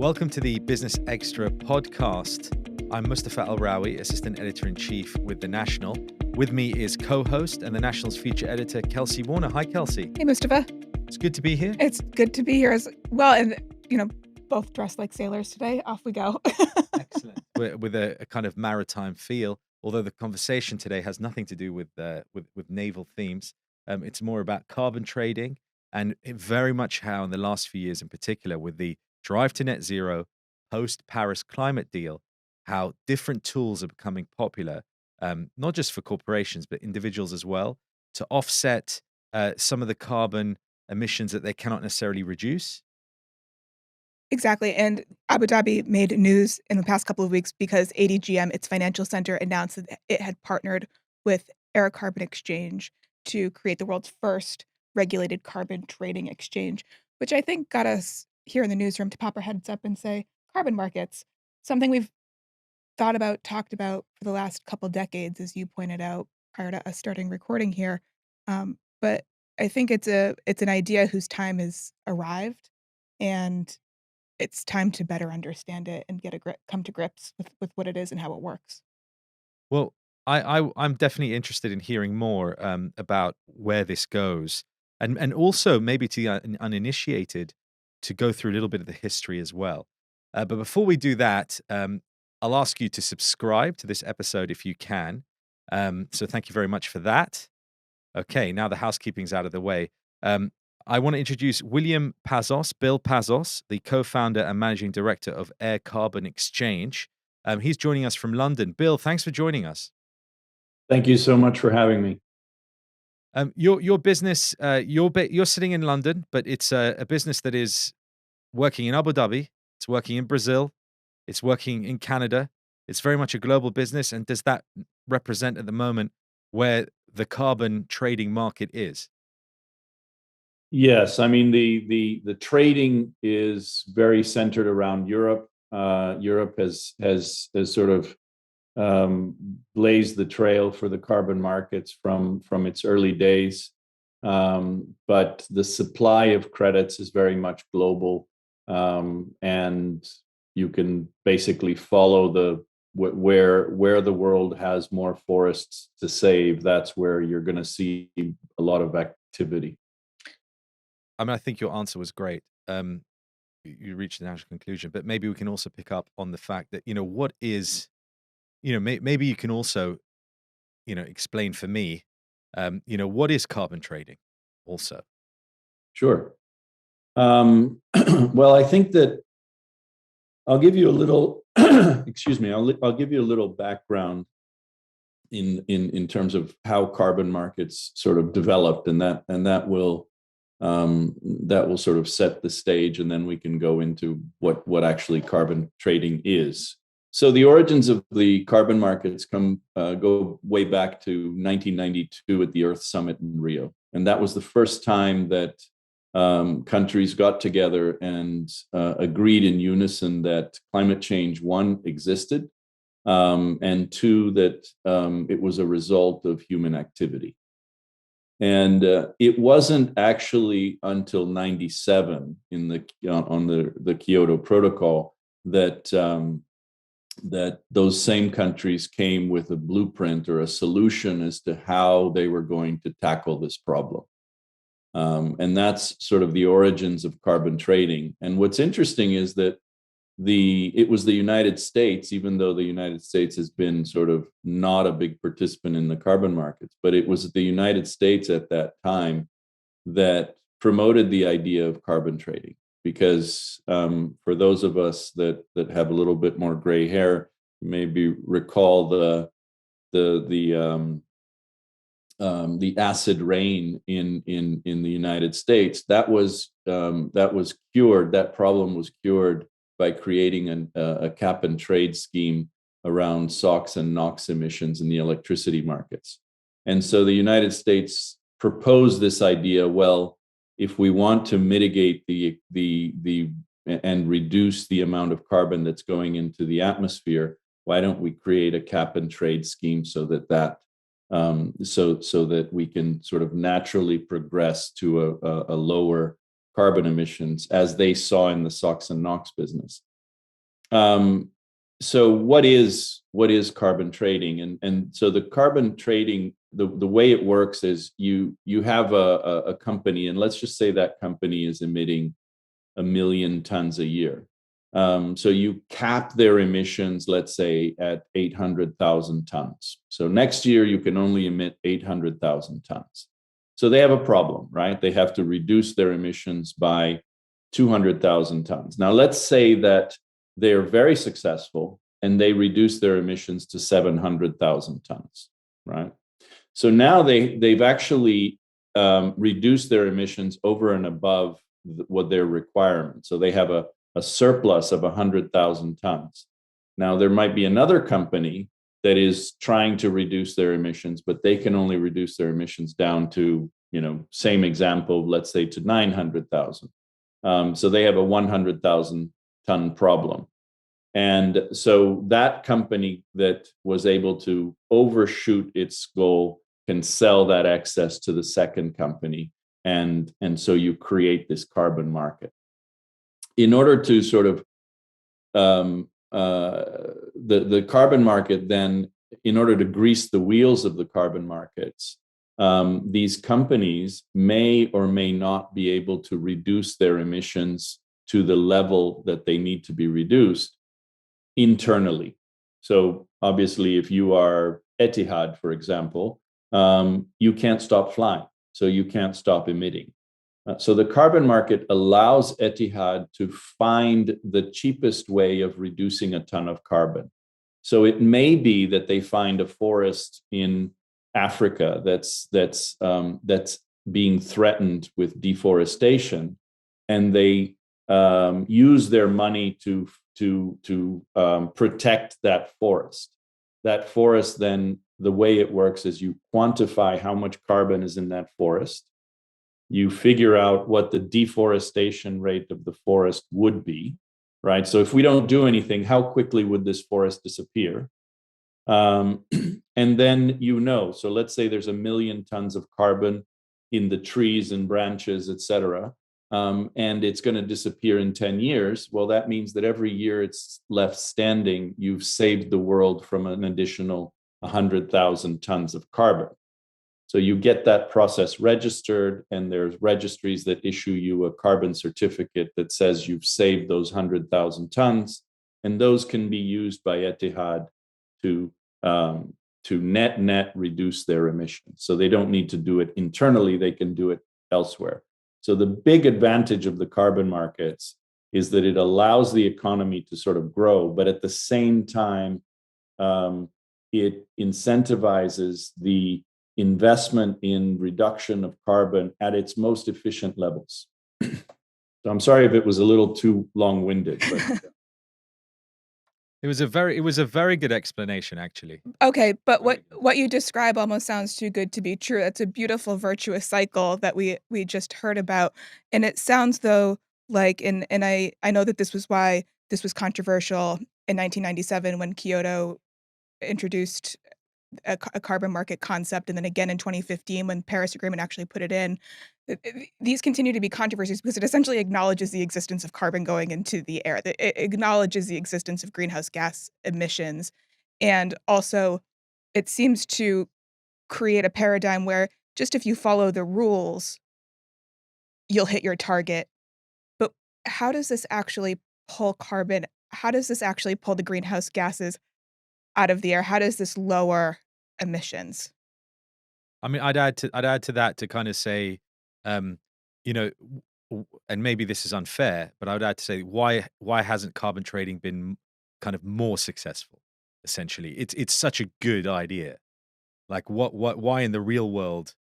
Welcome to the Business Extra podcast. I'm Mustafa Al-Rawi, Assistant Editor-in-Chief with The National. With me is co-host and The National's feature editor, Kelsey Warner. Hi, Kelsey. Hey, Mustafa. It's good to be here. It's good to be here as well. And, both dressed like sailors today. Off we go. Excellent. With a kind of maritime feel, although the conversation today has nothing to do with naval themes. It's more about carbon trading and very much how in the last few years in particular with the drive to net zero, post-Paris climate deal, how different tools are becoming popular, not just for corporations, but individuals as well, to offset some of the carbon emissions that they cannot necessarily reduce. Exactly. And Abu Dhabi made news in the past couple of weeks because ADGM, its financial center, announced that it had partnered with AirCarbon Exchange to create the world's first regulated carbon trading exchange, which I think got us here in the newsroom to pop our heads up and say, carbon markets, something we've talked about for the last couple decades, as you pointed out prior to us starting recording here. But I think it's an idea whose time has arrived, and it's time to better understand it and come to grips with what it is and how it works. Well, I'm definitely interested in hearing more about where this goes, and also maybe to the uninitiated to go through a little bit of the history as well. But before we do that, I'll ask you to subscribe to this episode if you can. So thank you very much for that. Okay, now the housekeeping's out of the way. I want to introduce William Pazos, Bill Pazos, the co-founder and managing director of AirCarbon Exchange. He's joining us from London. Bill, thanks for joining us. Thank you so much for having me. Your business, you're sitting in London, but it's a business that is working in Abu Dhabi. It's working in Brazil. It's working in Canada. It's very much a global business. And does that represent at the moment where the carbon trading market is? Yes, I mean the trading is very centered around Europe. Europe has sort of blazed the trail for the carbon markets from its early days, but the supply of credits is very much global, and you can basically follow where the world has more forests to save. That's where you're going to see a lot of activity. I mean, I think your answer was great. You reached a natural conclusion, but maybe we can also pick up on the fact that, what is, maybe you can also, explain for me, what is carbon trading also? Sure. Well, I think that I'll give you a little, excuse me, I'll give you a little background in terms of how carbon markets sort of developed, and that will sort of set the stage, and then we can go into what actually carbon trading is. So the origins of the carbon markets go way back to 1992 at the Earth Summit in Rio, and that was the first time that countries got together and agreed in unison that climate change, one, existed, and two, that it was a result of human activity. And it wasn't actually until '97 on the Kyoto Protocol that those same countries came with a blueprint or a solution as to how they were going to tackle this problem. And that's sort of the origins of carbon trading. And what's interesting is that it was the United States, even though the United States has been sort of not a big participant in the carbon markets, but it was the United States at that time that promoted the idea of carbon trading. Because for those of us that have a little bit more gray hair, maybe recall the acid rain in the United States. That was cured. That problem was cured by creating a cap and trade scheme around SOx and NOx emissions in the electricity markets. And so the United States proposed this idea, well, if we want to mitigate and reduce the amount of carbon that's going into the atmosphere, why don't we create a cap and trade scheme so that we can sort of naturally progress to a lower carbon emissions, as they saw in the SOx and NOx business. So what is carbon trading? And so the carbon trading, the way it works is you have a company, and let's just say that company is emitting 1 million tons a year. So you cap their emissions, let's say, at 800,000 tons. So next year you can only emit 800,000 tons. So they have a problem, right? They have to reduce their emissions by 200,000 tons. Now let's say that they're very successful and they reduce their emissions to 700,000 tons, right? So now they've actually reduced their emissions over and above what their requirements. So they have a surplus of 100,000 tons. Now there might be another company that is trying to reduce their emissions, but they can only reduce their emissions down to, same example, let's say to 900,000. So they have a 100,000 ton problem. And so that company that was able to overshoot its goal can sell that excess to the second company. And so you create this carbon market. In order to sort of the carbon market, then in order to grease the wheels of the carbon markets, these companies may or may not be able to reduce their emissions to the level that they need to be reduced internally. So obviously, if you are Etihad, for example, you can't stop flying, so you can't stop emitting. So the carbon market allows Etihad to find the cheapest way of reducing a ton of carbon. So it may be that they find a forest in Africa that's being threatened with deforestation, and they use their money to protect that forest. That forest, then the way it works is you quantify how much carbon is in that forest. You figure out what the deforestation rate of the forest would be, right? So if we don't do anything, how quickly would this forest disappear? And then so let's say there's 1 million tons of carbon in the trees and branches, et cetera, and it's going to disappear in 10 years. Well, that means that every year it's left standing, you've saved the world from an additional 100,000 tons of carbon. So you get that process registered, and there's registries that issue you a carbon certificate that says you've saved those 100,000 tons, and those can be used by Etihad to net reduce their emissions. So they don't need to do it internally; they can do it elsewhere. So the big advantage of the carbon markets is that it allows the economy to sort of grow, but at the same time, it incentivizes the investment in reduction of carbon at its most efficient levels. So I'm sorry if it was a little too long-winded, but it was a very good explanation, actually. Okay, but what you describe almost sounds too good to be true. That's a beautiful virtuous cycle that we just heard about, and it sounds though like, and I know that this was why this was controversial in 1997 when Kyoto introduced a carbon market concept, and then again in 2015 when Paris Agreement actually put it in. These continue to be controversies because it essentially acknowledges the existence of carbon going into the air. It acknowledges the existence of greenhouse gas emissions, and also it seems to create a paradigm where just if you follow the rules, you'll hit your target. But how does this actually pull carbon? How does this actually pull the greenhouse gases out of the air? How does this lower emissions? I mean, I'd add to that to kind of say, um, and maybe this is unfair, but I would add to say why hasn't carbon trading been kind of more successful? Essentially, it's such a good idea. Like, why in the real world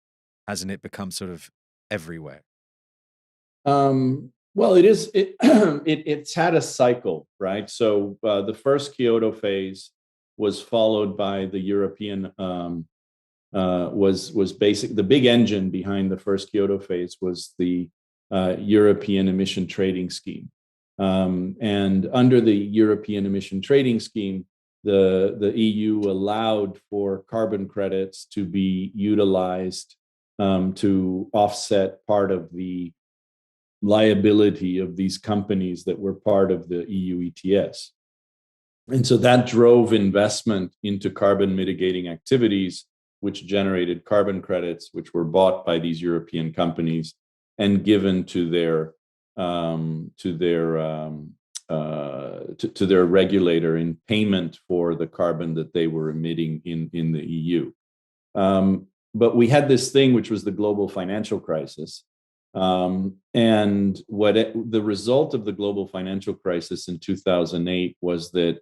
hasn't it become sort of everywhere? Well, it's had a cycle, right? So the first Kyoto phase was followed by the European was basic. The big engine behind the first Kyoto phase was the European emission trading scheme, and under the European emission trading scheme, the EU allowed for carbon credits to be utilized to offset part of the liability of these companies that were part of the EU ETS. And so that drove investment into carbon mitigating activities, which generated carbon credits, which were bought by these European companies and given to their to their regulator in payment for the carbon that they were emitting in the EU. But we had this thing, which was the global financial crisis. And the result of the global financial crisis in 2008 was that,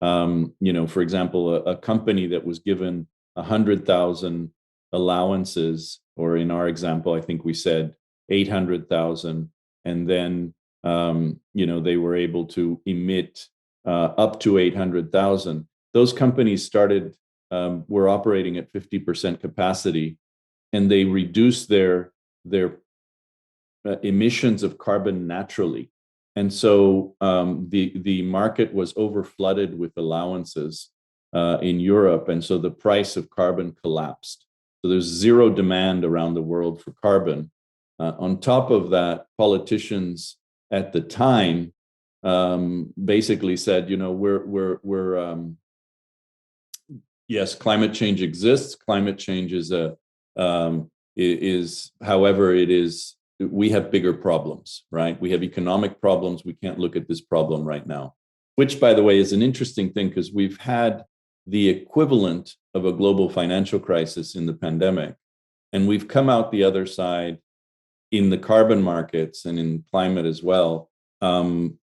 for example, a company that was given 100,000 allowances, or in our example, I think we said 800,000, and then they were able to emit up to 800,000. Those companies were operating at 50% capacity, and they reduced their emissions of carbon naturally. And so the market was overflooded with allowances in Europe, and so the price of carbon collapsed. So there's zero demand around the world for carbon. On top of that, politicians at the time basically said, yes, climate change exists. Climate change however, we have bigger problems, right? We have economic problems. We can't look at this problem right now, which, by the way, is an interesting thing, because we've had the equivalent of a global financial crisis in the pandemic, and we've come out the other side in the carbon markets and in climate as well,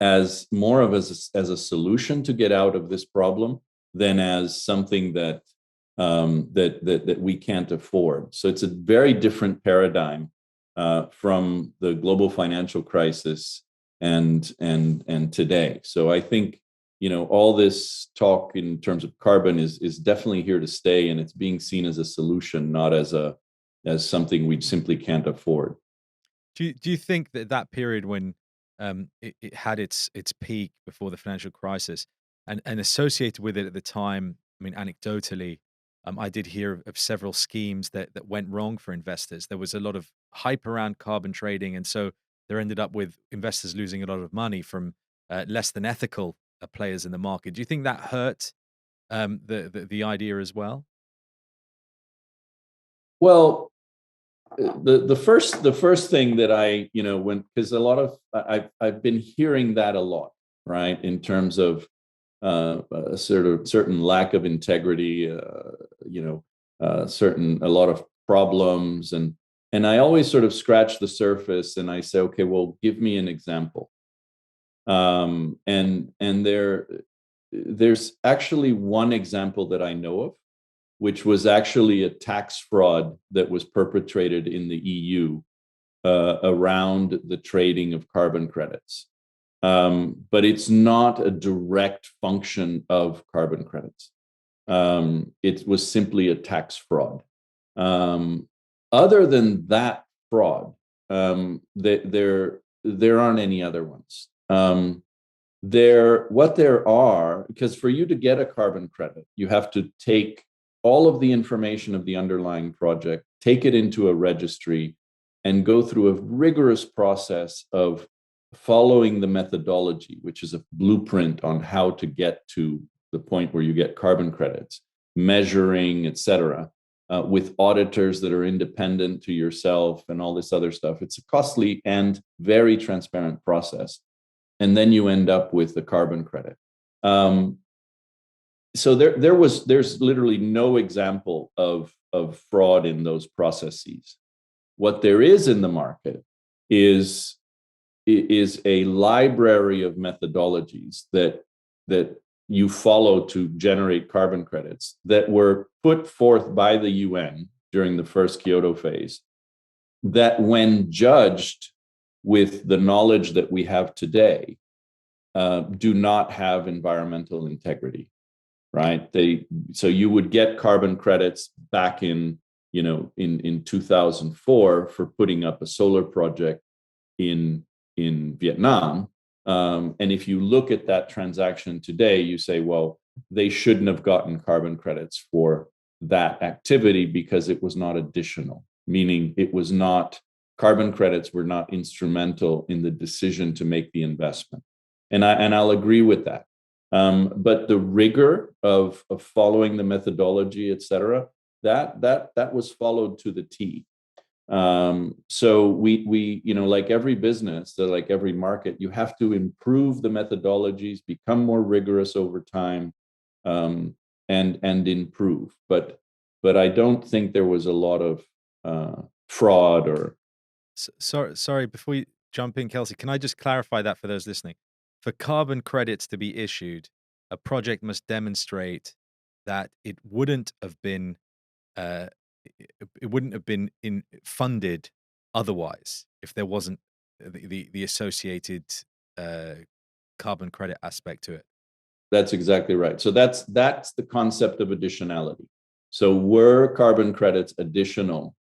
as more of as a solution to get out of this problem than as something that we can't afford. So it's a very different paradigm from the global financial crisis and today. So I think all this talk in terms of carbon is definitely here to stay, and it's being seen as a solution, not as something we simply can't afford. Do you think that period when it had its peak before the financial crisis, and associated with it at the time, I mean, anecdotally, I did hear of several schemes that went wrong for investors. There was a lot of hype around carbon trading, and so there ended up with investors losing a lot of money from less than ethical players in the market. Do you think that hurt the idea as well? Well, the first thing that because a lot of I've been hearing that a lot, right, in terms of a certain lack of integrity, a lot of problems, and I always sort of scratch the surface and I say, okay, well, give me an example. And there's actually one example that I know of, which was actually a tax fraud that was perpetrated in the EU around the trading of carbon credits. But it's not a direct function of carbon credits. It was simply a tax fraud. Other than that fraud, there aren't any other ones. Because for you to get a carbon credit, you have to take all of the information of the underlying project, take it into a registry, and go through a rigorous process of following the methodology, which is a blueprint on how to get to the point where you get carbon credits, measuring, etc., with auditors that are independent to yourself and all this other stuff. It's a costly and very transparent process. And then you end up with the carbon credit. So there's literally no example of fraud in those processes. What there is in the market is a library of methodologies that you follow to generate carbon credits that were put forth by the UN during the first Kyoto phase, that when judged with the knowledge that we have today, do not have environmental integrity, right? So you would get carbon credits back in 2004 for putting up a solar project in Vietnam. And if you look at that transaction today, you say, well, they shouldn't have gotten carbon credits for that activity because it was not additional, meaning carbon credits were not instrumental in the decision to make the investment. And I'll agree with that. But the rigor of following the methodology, et cetera, that was followed to the T. So we like every business, like every market, you have to improve the methodologies, become more rigorous over time, and improve. But I don't think there was a lot of fraud or. Sorry, before you jump in, Kelsey, can I just clarify that for those listening? For carbon credits to be issued, a project must demonstrate that it wouldn't have been uh, funded otherwise if there wasn't the associated uh, carbon credit aspect to it. That's exactly right. So that's the concept of additionality. So were carbon credits additional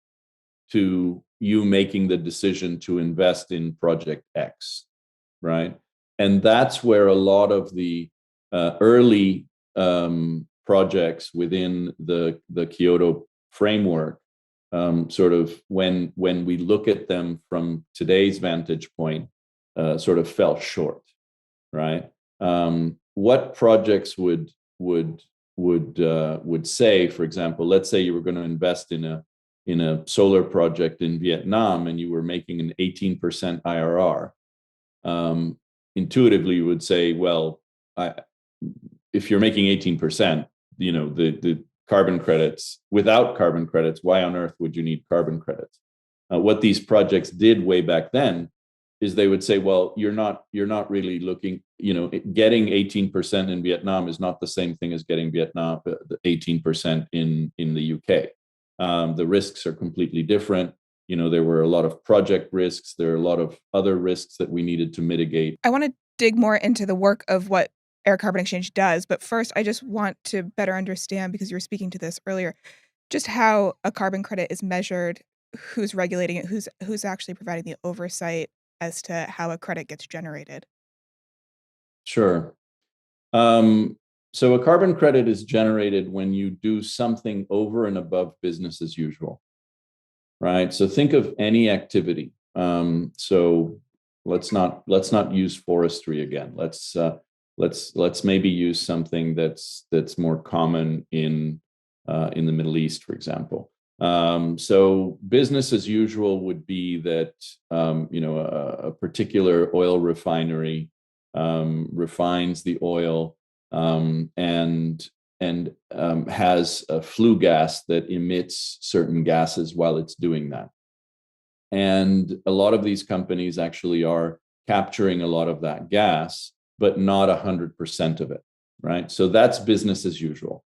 to you making the decision to invest in project X, right? And that's where a lot of the early projects within the Kyoto framework, sort of when we look at them from today's vantage point, sort of fell short, right? What projects would say, for example, let's say you were going to invest in a solar project in Vietnam and you were making an 18% IRR. Intuitively, you would say, well, if you're making 18%, the carbon credits, without carbon credits, why on earth would you need carbon credits? What these projects did way back then is they would say, well, you're not really looking, getting 18% in Vietnam is not the same thing as getting Vietnam 18% in the UK. The risks are completely different. There were a lot of project risks. There are a lot of other risks that we needed to mitigate. I want to dig more into the work of what AirCarbon Exchange does, but first I just want to better understand, because you were speaking to this earlier, just how a carbon credit is measured, who's regulating it, who's actually providing the oversight as to how a credit gets generated. Sure. So a carbon credit is generated when you do something over and above business as usual, right? So think of any activity. So let's not use forestry again. Let's maybe use something that's more common in the Middle East, for example. So business as usual would be that a particular oil refinery refines the oil and has a flue gas that emits certain gases while it's doing that. And a lot of these companies actually are capturing a lot of that gas, but not 100% of it, right? So that's business as usual.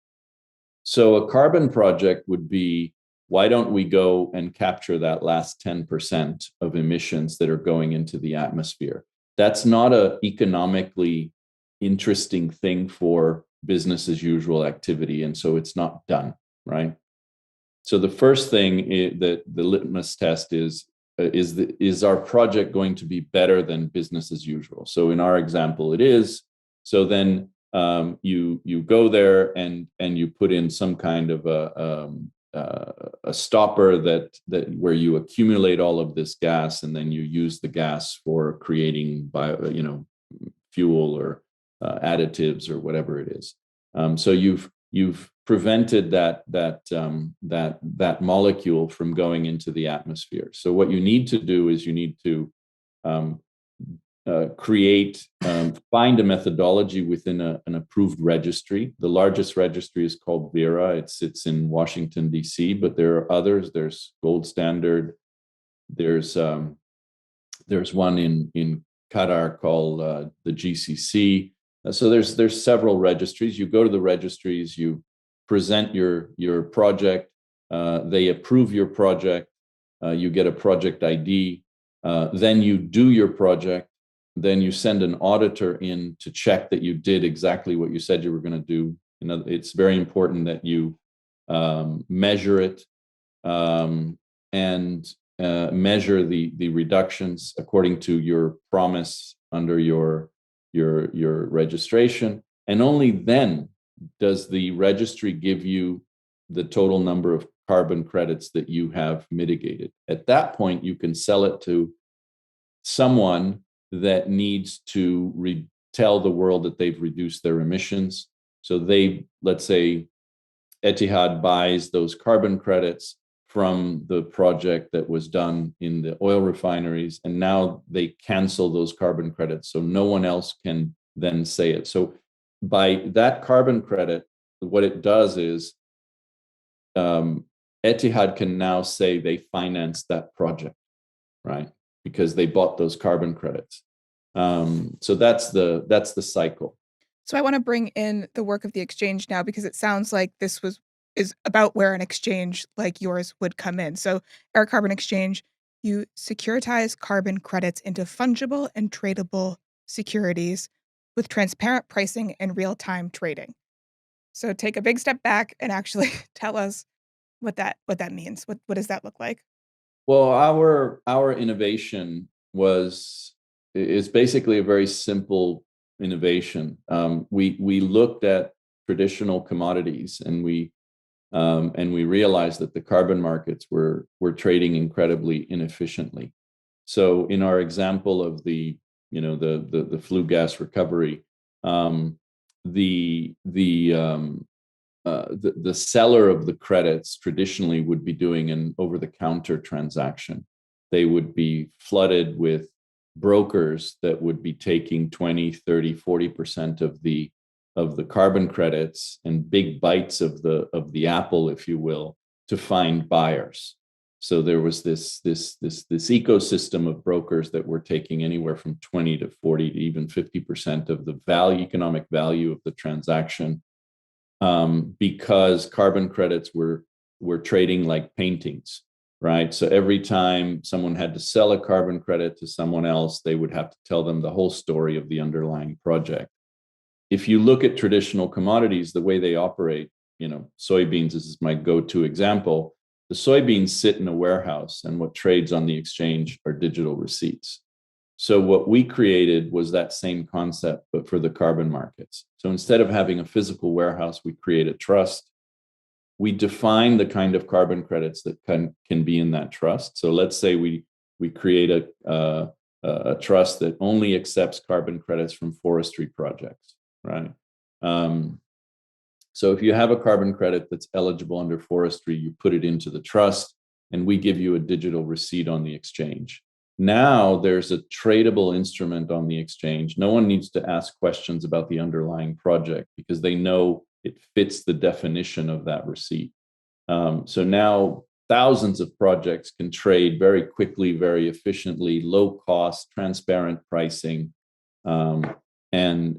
So a carbon project would be, why don't we go and capture that last 10% of emissions that are going into the atmosphere? That's not an economically interesting thing for business as usual activity, and so it's not done, right? So the first thing that the litmus test is our project going to be better than business as usual? So in our example, it is. So then you go there and you put in some kind of a stopper that where you accumulate all of this gas, and then you use the gas for creating fuel or additives or whatever it is. So you've prevented that molecule from going into the atmosphere. So what you need to do is you need to find a methodology within an approved registry. The largest registry is called Vera. It sits in Washington, D.C., but there are others. There's Gold Standard. There's one in Qatar called the GCC. So there's several registries. You go to the registries, you present your project, they approve your project, you get a project ID, then you do your project, then you send an auditor in to check that you did exactly what you said you were going to do. It's very important that you measure it and measure the reductions according to your promise under your registration, and only then does the registry give you the total number of carbon credits that you have mitigated. At that point, you can sell it to someone that needs to tell the world that they've reduced their emissions. So let's say Etihad buys those carbon credits from the project that was done in the oil refineries, and now they cancel those carbon credits. So no one else can then say it. So by that carbon credit, what it does is Etihad can now say they financed that project, right? Because they bought those carbon credits. So that's the cycle. So I want to bring in the work of the exchange now, because it sounds like this is about where an exchange like yours would come in. So AirCarbon Exchange, you securitize carbon credits into fungible and tradable securities with transparent pricing and real-time trading. So take a big step back and actually tell us what that means. What does that look like? Well, our innovation is basically a very simple innovation. We looked at traditional commodities, and we realized that the carbon markets were trading incredibly inefficiently. So in our example of the flue gas recovery, the seller of the credits traditionally would be doing an over-the-counter transaction. They would be flooded with brokers that would be taking 20, 30, 40% of the carbon credits and big bites of the apple, if you will, to find buyers. So there was this ecosystem of brokers that were taking anywhere from 20 to 40 to even 50% of the economic value of the transaction, because carbon credits were trading like paintings, right? So every time someone had to sell a carbon credit to someone else, they would have to tell them the whole story of the underlying project. If you look at traditional commodities, the way they operate, soybeans is my go-to example. The soybeans sit in a warehouse, and what trades on the exchange are digital receipts. So what we created was that same concept, but for the carbon markets. So instead of having a physical warehouse, we create a trust. We define the kind of carbon credits that can be in that trust. So let's say we create a trust that only accepts carbon credits from forestry projects, right? So if you have a carbon credit that's eligible under forestry, you put it into the trust, and we give you a digital receipt on the exchange. Now there's a tradable instrument on the exchange. No one needs to ask questions about the underlying project because they know it fits the definition of that receipt. So now thousands of projects can trade very quickly, very efficiently, low cost, transparent pricing. And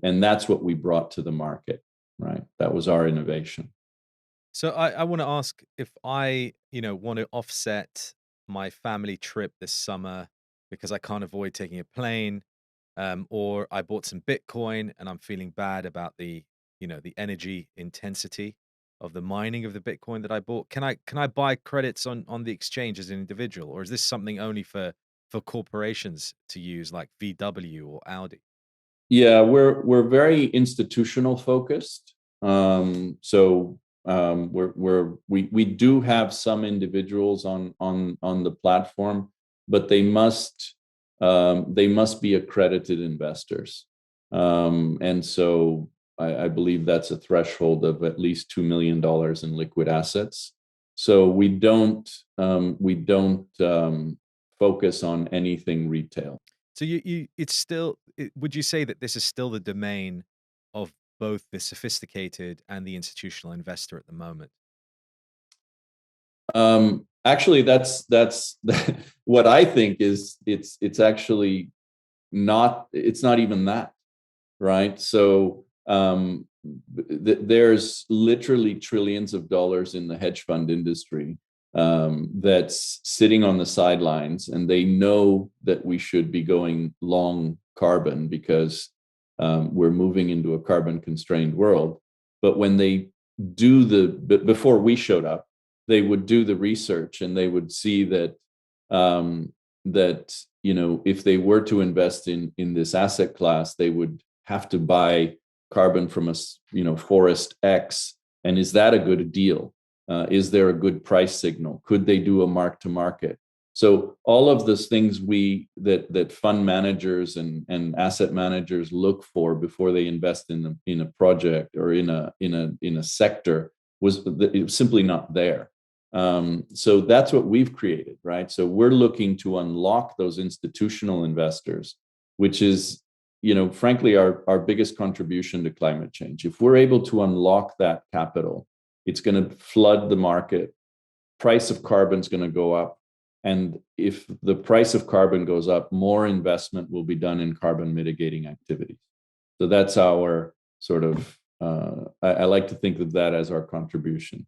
that's what we brought to the market, right? That was our innovation. So I want to ask, if I, want to offset my family trip this summer because I can't avoid taking a plane, or I bought some Bitcoin and I'm feeling bad about the energy intensity of the mining of the Bitcoin that I bought. Can I buy credits on the exchange as an individual, or is this something only for corporations to use, like VW or Audi? Yeah, we're very institutional focused. We do have some individuals on the platform, but they must be accredited investors. And so I believe that's a threshold of at least $2 million in liquid assets. So we don't focus on anything retail. So it's still, would you say that this is still the domain of both the sophisticated and the institutional investor at the moment? Actually, that's what I think is it's actually not, it's not even that, right? So there's literally trillions of dollars in the hedge fund industry that's sitting on the sidelines, and they know that we should be going long carbon because we're moving into a carbon constrained world. But when they before we showed up, they would do the research, and they would see that if they were to invest in this asset class, they would have to buy carbon from a forest X. And is that a good deal? Is there a good price signal? Could they do a mark to market? So all of those things that fund managers and asset managers look for before they invest in a project or in a sector it was simply not there. So that's what we've created, right? So we're looking to unlock those institutional investors, which is, frankly, our biggest contribution to climate change. If we're able to unlock that capital, it's going to flood the market. Price of carbon is going to go up. And if the price of carbon goes up, more investment will be done in carbon mitigating activities. So that's our sort of, I like to think of that as our contribution.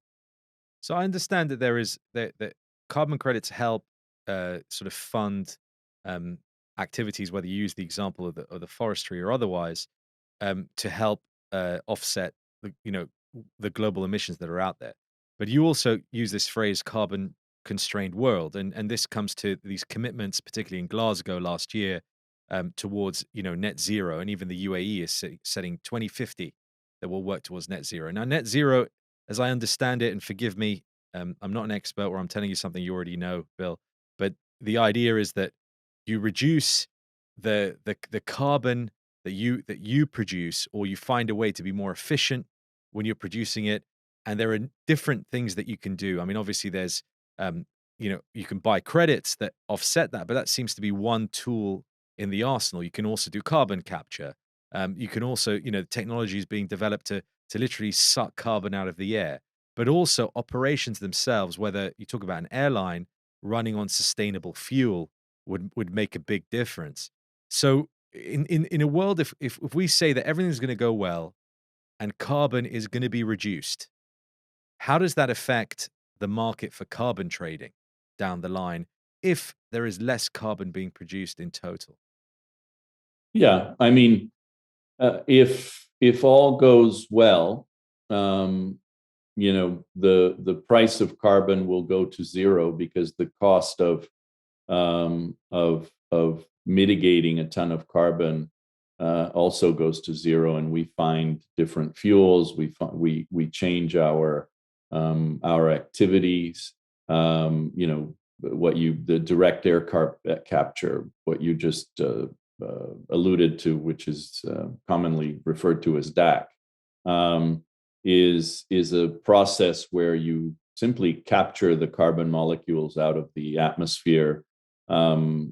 So I understand that there is that carbon credits help sort of fund um, activities, whether you use the example of the forestry or otherwise, to help offset the global emissions that are out there. But you also use this phrase "carbon constrained world," and this comes to these commitments, particularly in Glasgow last year, towards net zero, and even the UAE is setting 2050 that will work towards net zero. Now, net zero, as I understand it, and forgive me, I'm not an expert, or I'm telling you something you already know, Bill, but the idea is that you reduce the carbon that you produce, or you find a way to be more efficient when you're producing it. And there are different things that you can do. I mean, obviously, there's you can buy credits that offset that, but that seems to be one tool in the arsenal. You can also do carbon capture. You can also, technology is being developed to literally suck carbon out of the air, but also operations themselves. Whether you talk about an airline running on sustainable fuel would make a big difference. So in a world, if we say that everything's going to go well and carbon is going to be reduced, how does that affect the market for carbon trading down the line if there is less carbon being produced in total? Yeah, I mean, if all goes well, the price of carbon will go to zero because the cost of mitigating a ton of carbon also goes to zero, and we find different fuels. We change our activities. The direct air capture, what you just alluded to, which is commonly referred to as DAC, is a process where you simply capture the carbon molecules out of the atmosphere,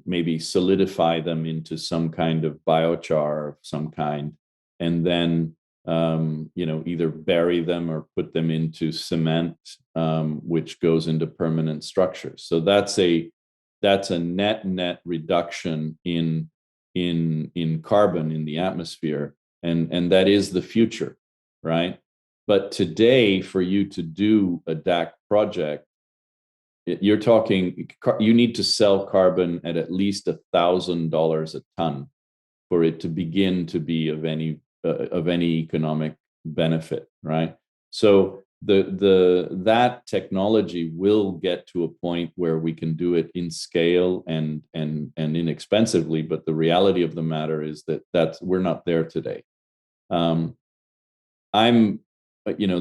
maybe solidify them into some kind of biochar of some kind, and then either bury them or put them into cement, which goes into permanent structures. So that's a net reduction in carbon in the atmosphere, and that is the future, right? But today, for you to do a DAC project, you're talking, you need to sell carbon at least $1,000 a ton for it to begin to be of any economic benefit, right? So that technology will get to a point where we can do it in scale and inexpensively, but the reality of the matter is that we're not there today.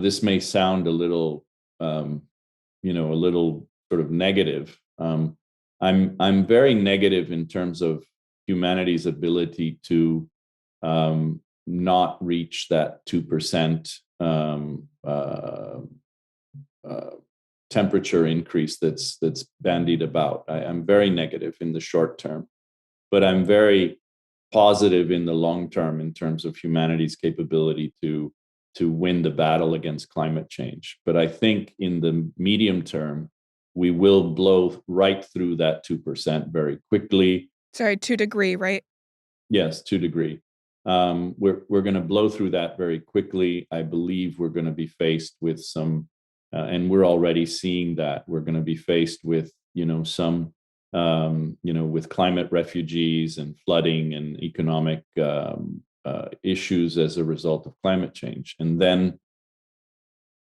This may sound a little sort of negative. I'm very negative in terms of humanity's ability to not reach that 2% temperature increase that's bandied about. I'm very negative in the short term, but I'm very positive in the long term in terms of humanity's capability to win the battle against climate change. But I think in the medium term, we will blow right through that 2% very quickly. Sorry, 2 degree, right? Yes, 2 degree. We're going to blow through that very quickly. I believe we're going to be faced with some, and we're already seeing that we're going to be faced with, some, with climate refugees and flooding and economic issues as a result of climate change. And then,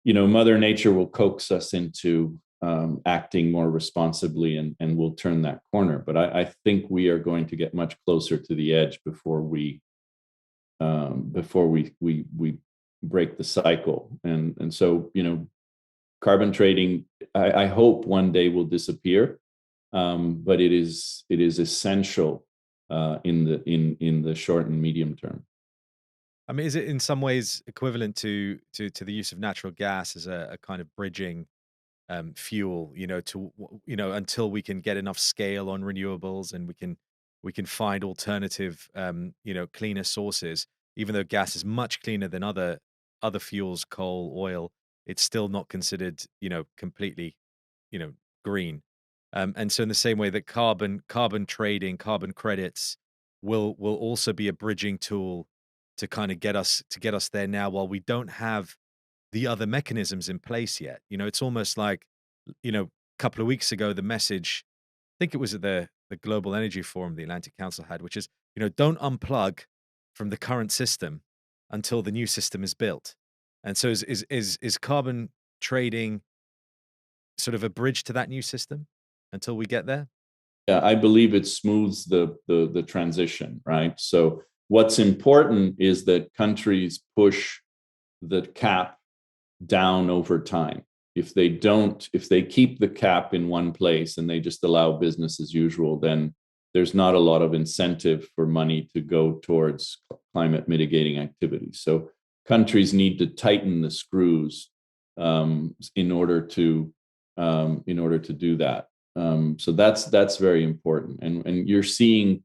Mother Nature will coax us into acting more responsibly, and we'll turn that corner. But I think we are going to get much closer to the edge before we break the cycle. And so, carbon trading, I hope one day will disappear. but it is essential in the short and medium term. I mean, is it in some ways equivalent to the use of natural gas as a kind of bridging fuel, until we can get enough scale on renewables and we can find alternative, cleaner sources. Even though gas is much cleaner than other fuels, coal, oil, it's still not considered, completely, you know, green. And so in the same way that carbon trading, carbon credits will also be a bridging tool to kind of get us there now while we don't have the other mechanisms in place yet. It's almost like, a couple of weeks ago, the message, I think it was at the Global Energy Forum the Atlantic Council had, which is, don't unplug from the current system until the new system is built. And so is carbon trading sort of a bridge to that new system until we get there? Yeah, I believe it smooths the transition, right? So what's important is that countries push the cap down over time. If they keep the cap in one place and they just allow business as usual, then there's not a lot of incentive for money to go towards climate mitigating activities. So countries need to tighten the screws in order to do that. So that's very important, and you're seeing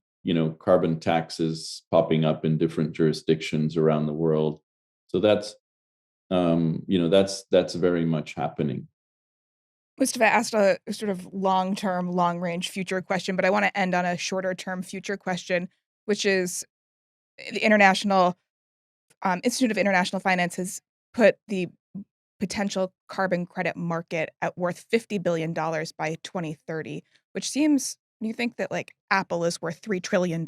carbon taxes popping up in different jurisdictions around the world. So that's very much happening. Mustafa asked a sort of long-term, long-range future question, but I want to end on a shorter-term future question, which is the International Institute of International Finance has put the potential carbon credit market at worth $50 billion by 2030, which seems, you think that like Apple is worth $3 trillion,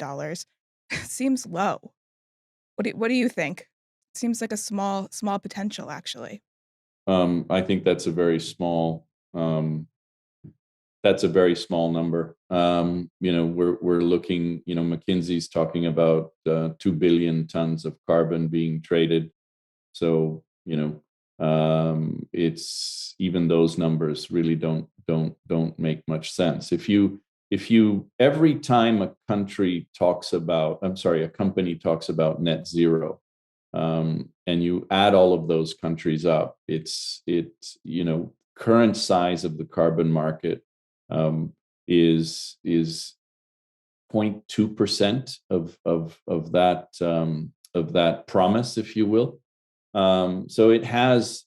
seems low. What do you think? Seems like a small potential, actually. I think that's a very small number. We're looking. McKinsey's talking about 2 billion tons of carbon being traded. So it's even those numbers really don't make much sense. If you every time a company talks about net zero, and you add all of those countries up, it's current size of the carbon market is 0.2% of that promise, if you will. So it has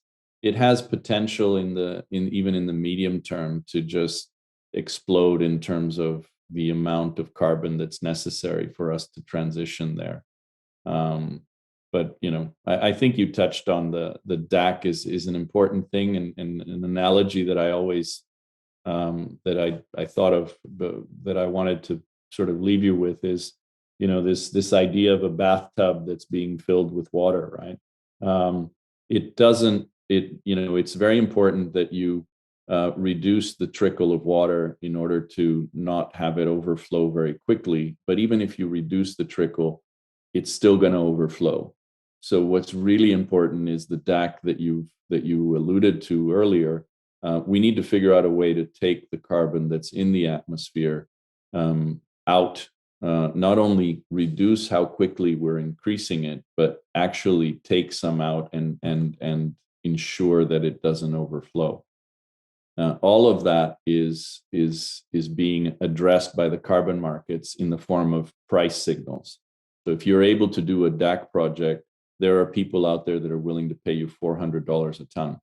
potential even in the medium term to just explode in terms of the amount of carbon that's necessary for us to transition there. But I think you touched on the DAC is an important thing, and an analogy that I always that I thought of, that I wanted to sort of leave you with is this idea of a bathtub that's being filled with water, right? It's very important that you reduce the trickle of water in order to not have it overflow very quickly. But even if you reduce the trickle, it's still going to overflow. So what's really important is the DAC that you alluded to earlier. We need to figure out a way to take the carbon that's in the atmosphere out. Not only reduce how quickly we're increasing it, but actually take some out and ensure that it doesn't overflow. All of that is being addressed by the carbon markets in the form of price signals. So if you're able to do a DAC project, there are people out there that are willing to pay you $400 a ton.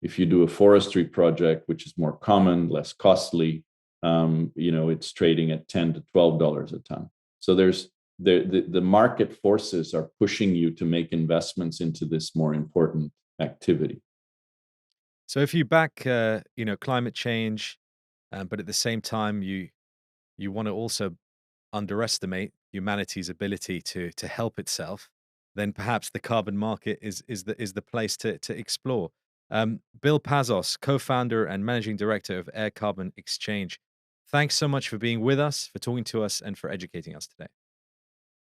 If you do a forestry project, which is more common, less costly, it's trading at $10 to $12 a ton. So there's the market forces are pushing you to make investments into this more important activity. So if you back, climate change, but at the same time you want to also underestimate humanity's ability to help itself, then perhaps the carbon market is the place to explore. Bill Pazos, co-founder and managing director of AirCarbon Exchange, thanks so much for being with us, for talking to us, and for educating us today.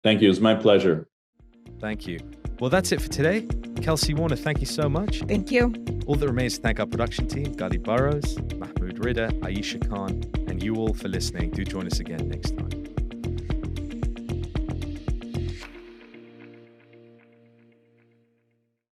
Thank you. It's my pleasure. Thank you. Well, that's it for today. Kelsey Warner, thank you so much. Thank you. All that remains to thank our production team, Gali Burrows, Mahmoud Rida, Aisha Khan, and you all for listening. Do join us again next time.